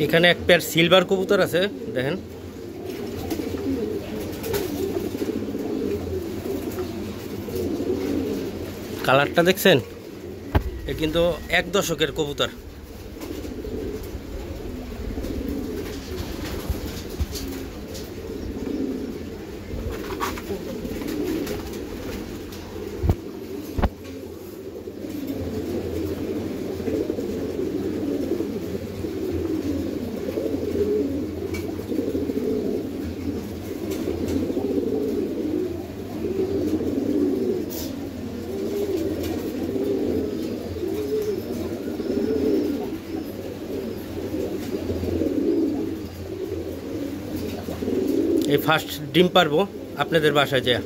এখানে এক pair silver কবুতর আছে, দেখেন। কালারটা দেখছেন? এ কিন্তু 1 দশকের কবুতর। এই ফার্স্ট ডিম পারবো আপনাদের বাসায় যায়।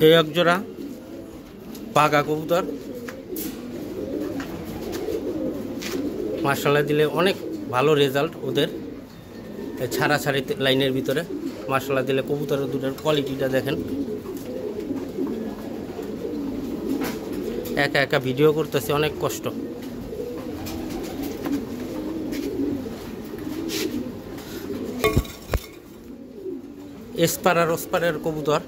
এই এক জোড়া পাগা কবুতর, মাশাআল্লাহ দিলে অনেক ভালো রেজাল্ট ওদের ছাড়াছাড়ি লাইনের ভিতরে। মাশাআল্লাহ দিলে কবুতরের দুটোর কোয়ালিটিটা দেখেন। একা একা ভিডিও করতেছে, অনেক কষ্ট। এসপার আর ওসপারের কবুতর।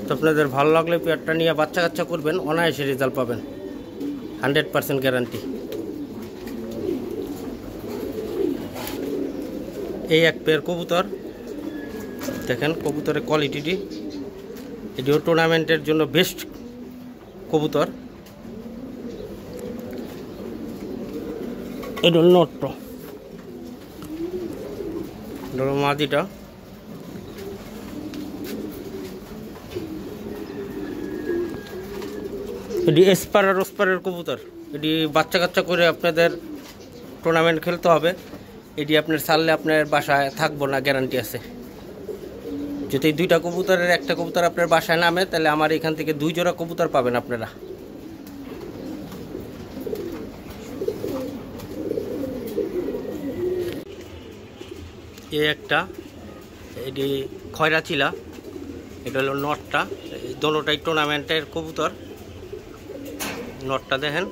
তো আপনাদের ভালো লাগলে পেয়ারটা নিয়ে বাচ্চা কাচ্চা করবেন, অনায়াসে রেজাল্ট পাবেন, 100% গ্যারান্টি। এই এক পেয়ার কবুতর দেখেন, কবুতরের কোয়ালিটিটি। এটিও টুর্নামেন্টের জন্য বেস্ট কবুতর। এটা হল নটটা, এটা হল মাদিটা। এটি এসপার আর ওসপারের কবুতর। এটি বাচ্চা কাচ্চা করে আপনাদের টুর্নামেন্ট খেলতে হবে। এটি আপনার ছাড়লে আপনার বাসায় থাকবো না, গ্যারান্টি আছে। যদি 2টা কবুতরের একটা কবুতর আপনার বাসায় নামে, তাহলে আমার এখান থেকে 2 জোড়া কবুতর পাবেন আপনারা। এই একটা, এটি খয়রা চিলা, এটা হলো নটটা। দোনোটাই টুর্নামেন্টের কবুতর। নটটা দেখেন,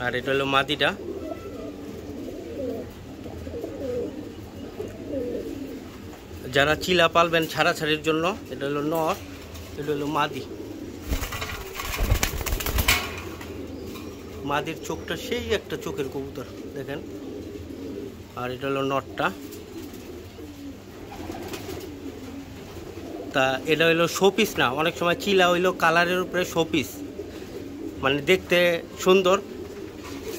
আর এটা হলো মাদিটা। যারা চিলা পালবেন ছাড়াছাড়ির জন্য, এটা হলো নর, এটা হলো মাদি। মাদির চোখটা সেই একটা চোখের কবুতর দেখেন। আর এটা হলো নটটা। তা এটা হইলো শোপিস না, অনেক সময় চিলা হইলো কালারের উপরে শোপিস, মানে দেখতে সুন্দর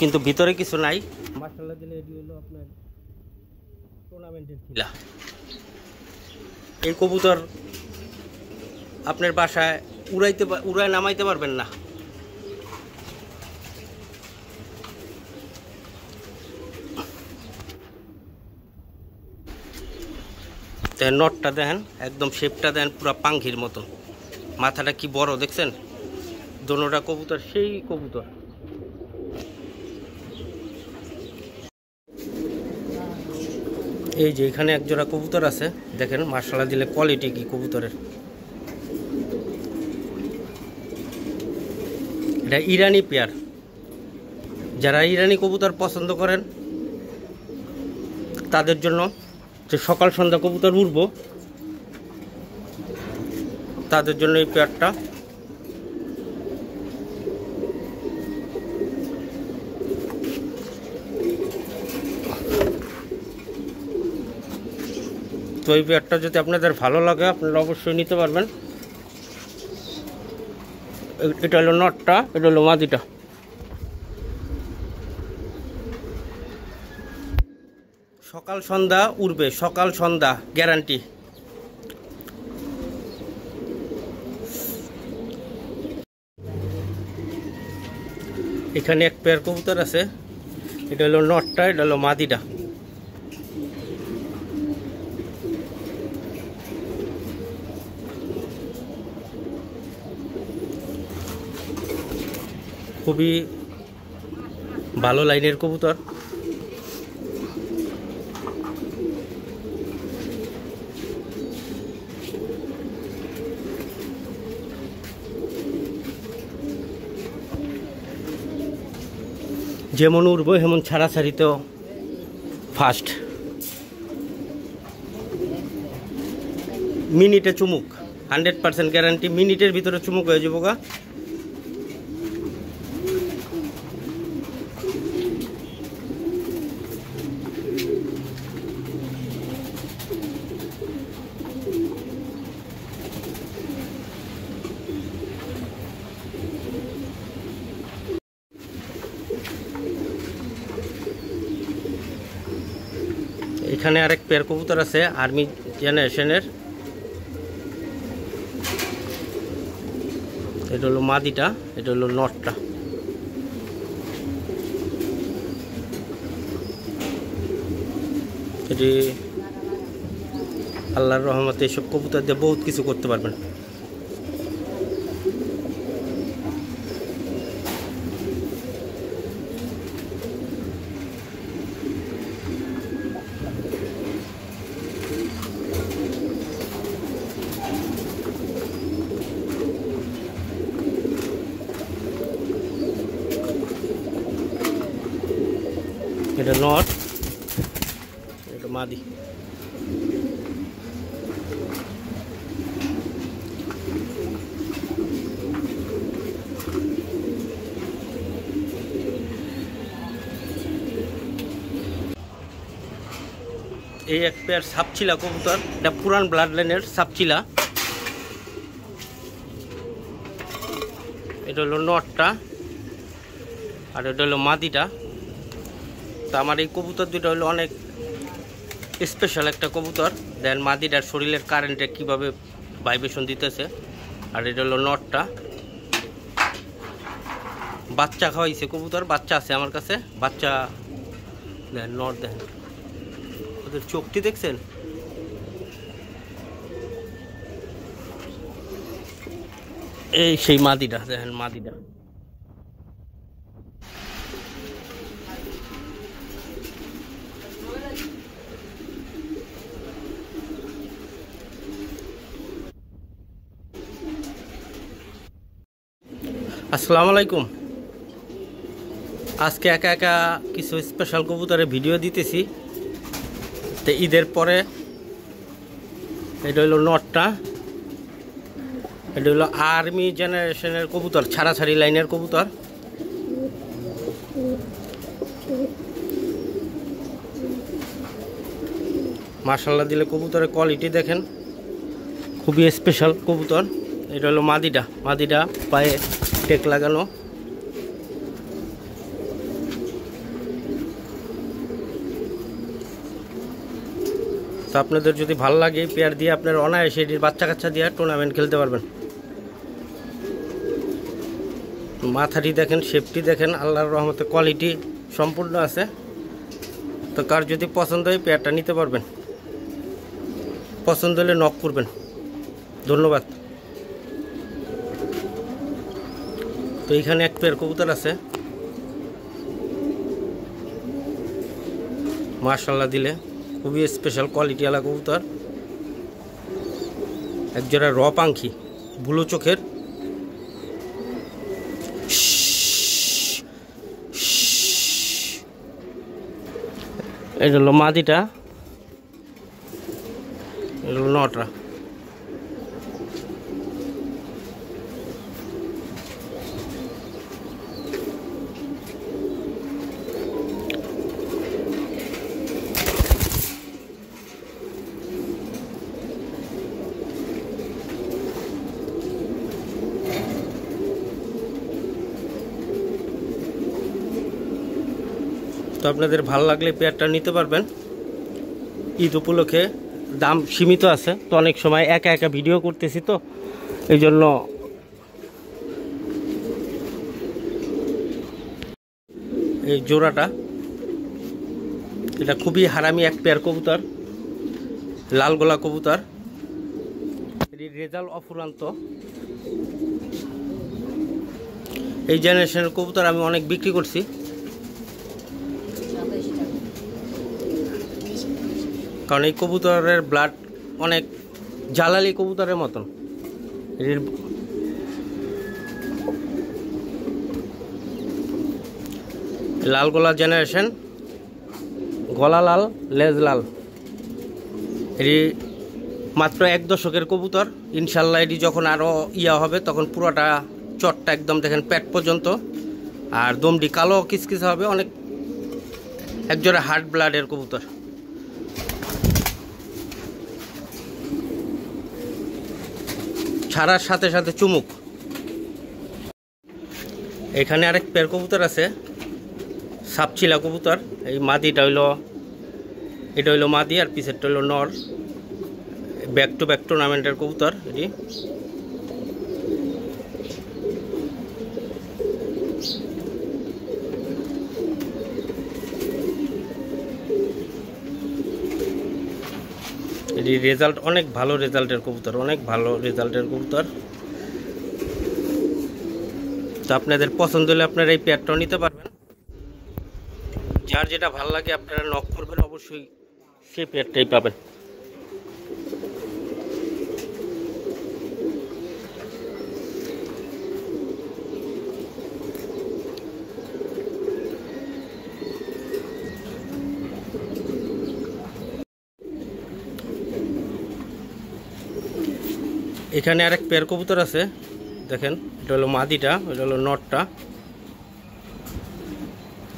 কিন্তু ভিতরে কিছু নাই। মাশাআল্লাহ দিলে এটি হইলো আপনার টুর্নামেন্টের চিলা। এই কবুতর আপনার বাসায় উড়ায় নামাইতে পারবেন না। নটটা দেখেন, একদম শেপটা দেখেন পুরো পাঙ্খির মতো। মাথাটা কি বড় দেখছেন? দোনোটা কবুতর সেই কবুতর। এই যে এখানে এক জোড়া কবুতর আছে দেখেন, মাশাআল্লাহ দিলে কোয়ালিটি কি কবুতরের। এটা ইরানি পেয়ার। যারা ইরানি কবুতর পছন্দ করেন তাদের জন্য, যে সকাল সন্ধ্যা কবুতর উড়বো, তাদের জন্য এই পেয়ারটা। তো এই পেয়ারটা যদি আপনাদের ভালো লাগে, আপনারা অবশ্যই নিতে পারবেন। এটা হলো নটটা, এটা হলো মাদিটা। সকাল সন্ধ্যা উড়বে, সকাল সন্ধ্যা গ্যারান্টি। এখানে এক পেয়ার কবুতর আছে, এটা হলো নটটা, এটা হলো মাদিটা। খুবই ভালো লাইনের কবুতর। যেমন উড়বো হেমন ছাড়াছাড়িতেও ফাস্ট। মিনিটে চুমুক, 100% গ্যারান্টি, মিনিটের ভিতরে চুমুক হয়ে যাবো গা। এখানে আরেক পেয়ার কবুতর আছে আর্মি জেনারেশনের। এটা হলো মাদিটা, এটা হলো নটটা। এটি আল্লাহর রহমতে এইসব কবুতর দিয়ে বহুত কিছু করতে পারবেন। এটা নট, এটা মাদি। এই এক পেয়ার সাপচিলা কবুতর, এটা পুরান ব্লাড লাইনের সাপচিলা। এটা হলো নটটা আর এটা হলো মাদিটা। তো আমার এই কবুতর দুটো হলো অনেক স্পেশাল একটা কবুতর। দেন মাদিটার শরীরের কারেন্টে কিভাবে ভাইব্রেশন দিতেছে। আর এটা হলো নটটা। বাচ্চা খাওয়াইছে কবুতর, বাচ্চা আছে আমার কাছে। বাচ্চা দেন, নট দেখেন, ওদের চোখটি দেখছেন? এই সেই মাদিটা দেখেন, মাদিটা। আসসালামু আলাইকুম। আজকে একা একা কিছু স্পেশাল কবুতরের ভিডিও দিতেছি। তো ঈদের পরে এটা হলো নটটা, এটা হলো আর্মি জেনারেশনের কবুতর, ছাড়াছাড়ি লাইনের কবুতর। মাশাআল্লাহ দিলে কবুতরের কোয়ালিটি দেখেন, খুবই স্পেশাল কবুতর। এটা হলো মাদিটা, মাদিটা পায়ে টেক লাগানো। তো আপনাদের যদি ভালো লাগে পেয়ার দিয়ে আপনার অনায়াসে এটির বাচ্চা কাচ্চা দিয়ে টুর্নামেন্ট খেলতে পারবেন। মাথাটি দেখেন, শেপটি দেখেন, আল্লাহর রহমতে কোয়ালিটি সম্পূর্ণ আছে। তো কার যদি পছন্দ হয় পেয়ারটা নিতে পারবেন। পছন্দ হলে নক করবেন। ধন্যবাদ। তো এখানে এক পেয়ার কবুতর আছে, মাশাআল্লাহ দিলে খুবই স্পেশাল কোয়ালিটি আলা কবুতর। একজোড়া র পাখি, ব্লু চোখের। এটা হলো মাদিটা, এটা হলো নটরা। তো আপনাদের ভালো লাগলে পেয়ারটা নিতে পারবেন। ঈদ উপলক্ষে দাম সীমিত আছে। তো অনেক সময় একা একা ভিডিও করতেছি, তো এই জন্য এই জোড়াটা, এটা খুবই হারামি এক পেয়ার কবুতর, লাল গলা কবুতর। এটির রেজাল্ট অফুরান্ত। এই জেনারেশনের কবুতর আমি অনেক বিক্রি করছি। কারণ এই কবুতরের ব্লাড অনেক জালালি কবুতরের মতন। লাল গলা জেনারেশন, গলা লাল, লেজ লাল। এটি মাত্র 1 দশকের কবুতর। ইনশাল্লাহ এটি যখন আরও হবে তখন পুরোটা চটটা একদম দেখেন পেট পর্যন্ত, আর দমটি কালো কিসকিস হবে। অনেক একজোড়া হার্ড ব্লাডের কবুতর। ছাড়ার সাথে সাথে চুমুক। এখানে আরেক পেয়ার কবুতর আছে, সাপচিলা কবুতর। এই মাদিটা এটা হইলো মাদি, আর পিছেরটা হইলো নর। ব্যাক টু ব্যাক টুর্নামেন্টের কবুতর। এটি রেজাল্ট অনেক ভালো রেজাল্টের কবুতর, অনেক ভালো রেজাল্টের কবুতর। তো আপনাদের পছন্দ হলে আপনারা এই পেয়ারটাও নিতে পারবেন। যার যেটা ভালো লাগে আপনারা নক করবেন, অবশ্যই সেই পেয়ারটাই পাবেন। এখানে আরেক পেয়ার কবুতর আছে, দেখেন। এটা হলো মাদিটা, এটা হলো নটটা।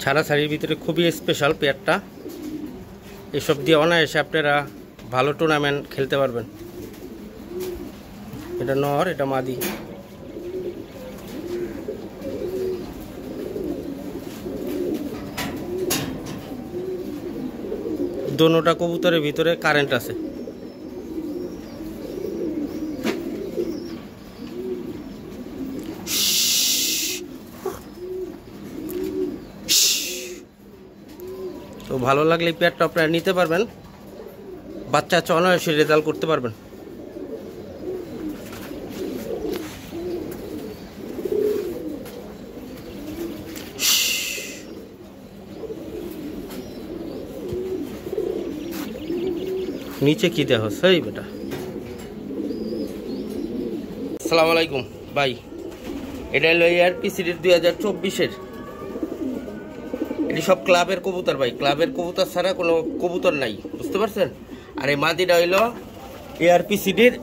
ছাড়াছাড়ির ভিতরে খুবই স্পেশাল পেয়ারটা। এসব দিয়ে অনায়াসে আপনারা ভালো টুর্নামেন্ট খেলতে পারবেন। এটা নর, এটা মাদি। দোনোটা কবুতরের ভিতরে কারেন্ট আছে। তো ভালো লাগলে পেয়ারটা আপনারা নিতে পারবেন। বাচ্চা অনায়াসে রেজাল্ট করতে পারবেন। নিচে কি দেহ সেই বেটা। আসসালামু আলাইকুম ভাই, এটা হলো ARP সিরিজ 2024-এর। এটি সব ক্লাবের কবুতর ভাই, ক্লাবের কবুতর ছাড়া কোনো কবুতর নাই, বুঝতে পারছেন। আর এই মাদিটা হইল ARP সিডির।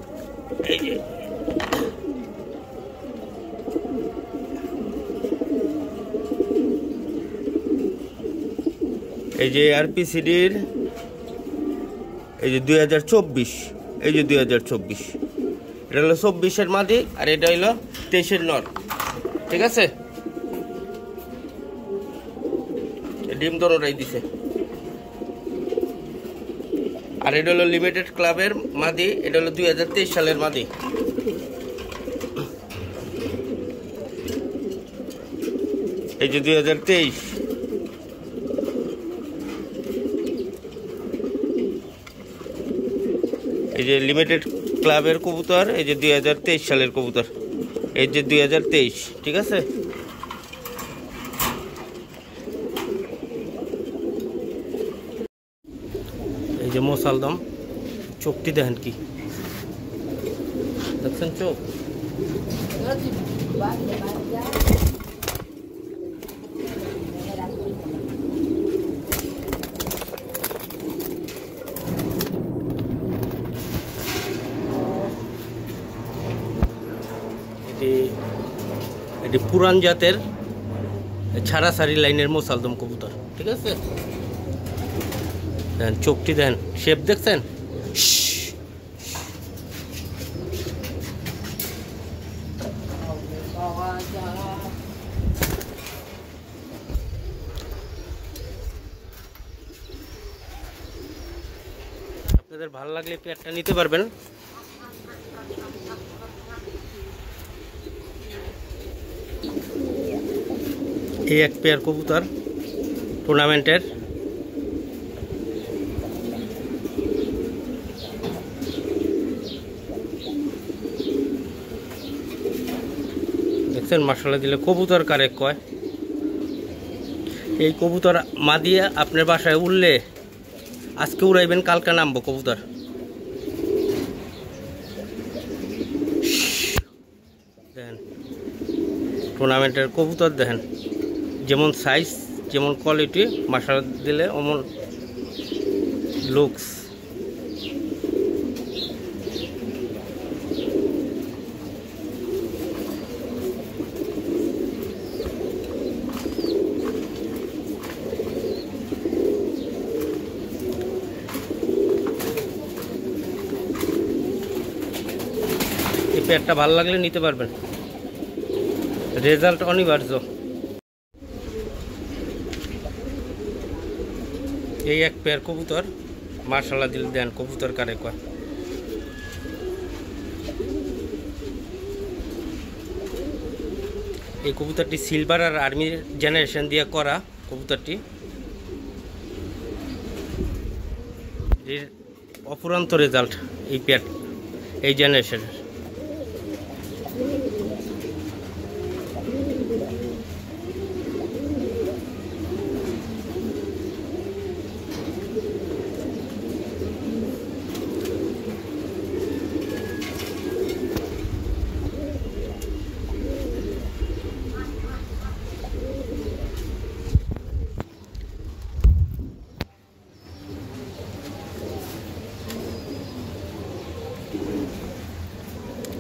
এই যে ARP সিডির, এই যে 2024, এই যে 2024, এটা হলো 24-এর মাদি, আর এটা হইল 23-এর নর। ঠিক আছে, ডিম দোনোটাই দিছে। আর এটা হলো লিমিটেড ক্লাবের মাদি, এটা হলো 2023 সালের মাদি। এই যে 2023, এই যে লিমিটেড ক্লাবের কবুতর, এই যে 2023 সালের কবুতর, এই যে 2023। ঠিক আছে, এই যে মোসালদম। চোখটি দেখেন, কি দেখছেন চোখ? এটি পুরান জাতের ছাড়াছাড়ি লাইনের মোসালদম কবুতর। ঠিক আছে, দেখেন চোখটি, দেখেন শেপ দেখছেন। আপনাদের ভালো লাগলে পেয়ারটা নিতে পারবেন। এই এক পেয়ার কবুতর টুর্নামেন্টের। দেখছেন মাশাআল্লাহ দিলে কবুতর কারে কয়। এই কবুতর মা দিয়ে আপনার বাসায় উড়লে আজকে উড়াইবেন, কালকে নামবো কবুতর। দেখেন টুর্নামেন্টের কবুতর দেখেন, যেমন সাইজ যেমন কোয়ালিটি মাশাআল্লাহ দিলে অমন লুকস। এই পেয়ারটা ভালো লাগলে নিতে পারবেন, রেজাল্ট অনিবার্য। এই এক পেয়ার কবুতর মাশাআল্লাহ দিল দেন, কবুতর কারে কয়। এই কবুতরটি সিলভার আর আর্মি জেনারেশন দিয়ে করা কবুতরটি, এর অফুরন্ত রেজাল্ট এই পেয়ার এই জেনারেশনের।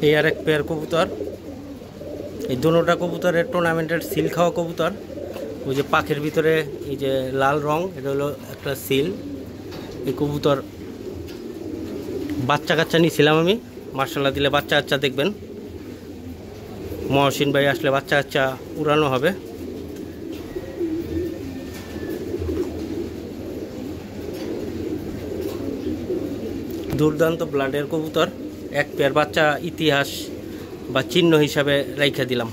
এই আর এক পেয়ার কবুতর, এই দুটোটা কবুতরের টুর্নামেন্টের সিল খাওয়া কবুতর। ওই যে পাখির ভিতরে এই যে লাল রং, এটা হলো একটা সিল। এই কবুতর বাচ্চা কাচ্চা নিয়েছিলাম আমি, মাশাআল্লাহ দিলে বাচ্চা কাচ্চা দেখবেন। মহসিন ভাই আসলে বাচ্চা কাচ্চা উড়ানো হবে। দুর্দান্ত ব্লাডের কবুতর, এক পেয়ার বাচ্চা ইতিহাস বা চিহ্ন হিসাবে রাইখা দিলাম।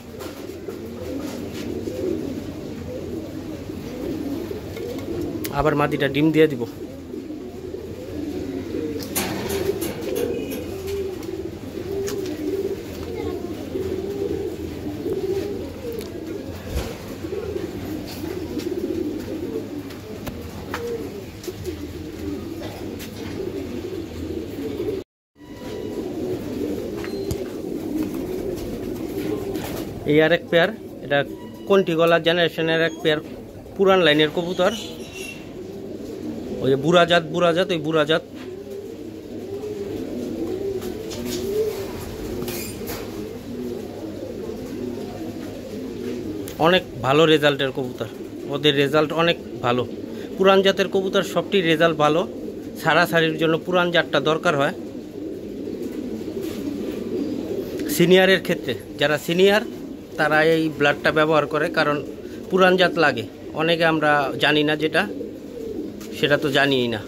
আবার মাদিটা ডিম দিয়ে দিব। এই আর এক পেয়ার, এটা কোনটি গলা জেনারেশনের এক পেয়ার পুরান লাইনের কবুতর। ওই যে বুড়াজাত ওই বুড়াজাত। অনেক ভালো রেজাল্টের কবুতর, ওদের রেজাল্ট অনেক ভালো। পুরান জাতের কবুতর সবটি রেজাল্ট ভালো, ছাড়াছাড়ির জন্য পুরান জাতটা দরকার হয়। সিনিয়রের ক্ষেত্রে যারা সিনিয়র তারা এই ব্লাডটা ব্যবহার করে, কারণ পুরান জাত লাগে। অনেকে আমরা জানি না, যেটা সেটা তো জানিই না।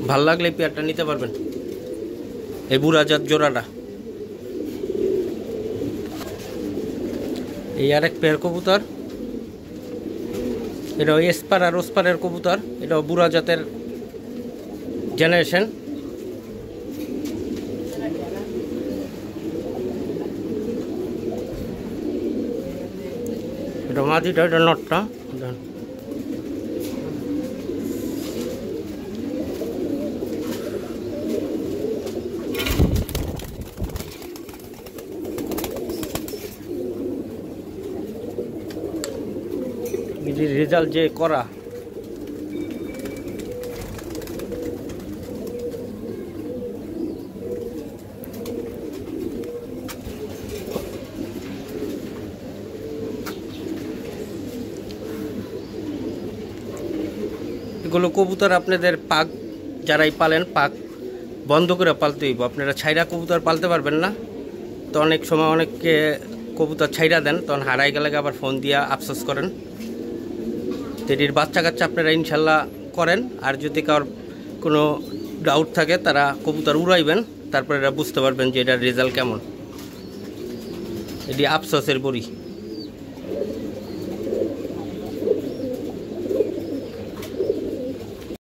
ভাল লাগলে এই পেয়ারটা নিতে পারবেন, এই বুড়া জাত জোড়াটা। এই আর এক পেয়ার কবুতর, এটা ওই এসপার আর ওসপারের কবুতর। এটা বুড়া জাতের জেনারেশন। এটা মাদিটা, এটা নটটা। রেজাল্ট যে করা, এগুলো কবুতর আপনাদের পাক যারাই পালেন, পাক বন্ধ করে পালতে হইব। আপনারা ছাইরা কবুতর পালতে পারবেন না। তো অনেক সময় অনেককে কবুতর ছাইরা দেন, তখন হারাই গেলে আবার ফোন দিয়া আফসোস করেন। এটির বাচ্চা কাচ্চা আপনারা ইনশাল্লাহ করেন। আর যদি কারোর কোনো ডাউট থাকে তারা কবুতর উড়াইবেন, তারপরে এরা বুঝতে পারবেন যে এটার রেজাল্ট কেমন। এটি আফসোসের বড়ি।